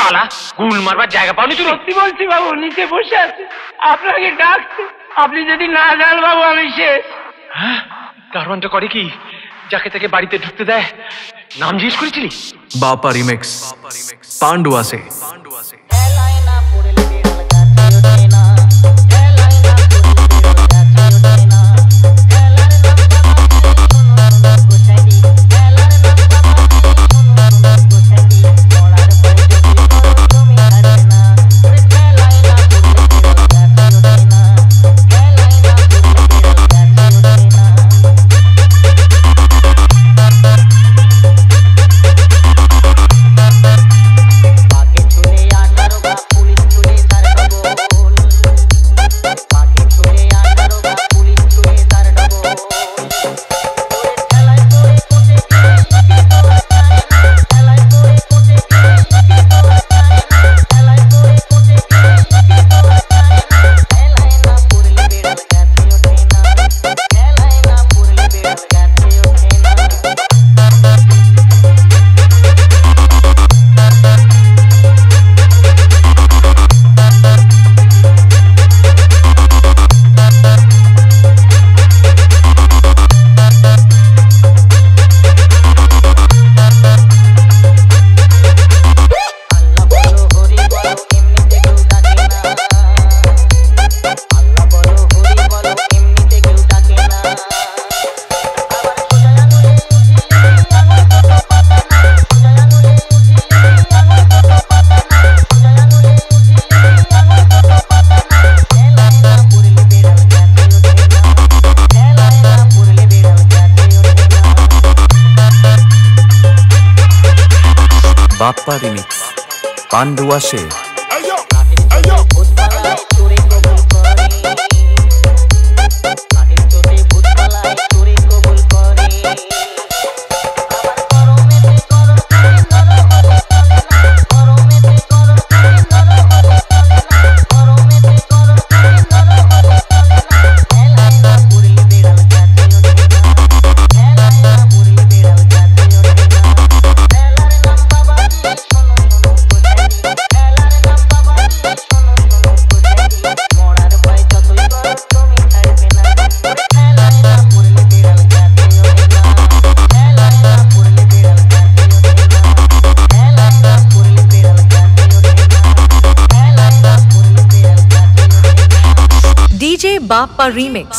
শালা গুল মারবার জায়গা পাওনি তুমি? সত্যি বলছি বাবু, নিচে বসে আছে, আপনাকে ডাকছে। আপনি যদি না যান বাবু আমি শেষ। হ্যাঁ, দারোয়ানটা করে কি? যাকে তাকে বাড়িতে ঢুকতে দেয়। নাম জিজ্ঞেস করেছিলি? बापा रिमिक्स पांडुआ से। बापा रिमिक्स पांडुआ से। DJ Bappa Remix।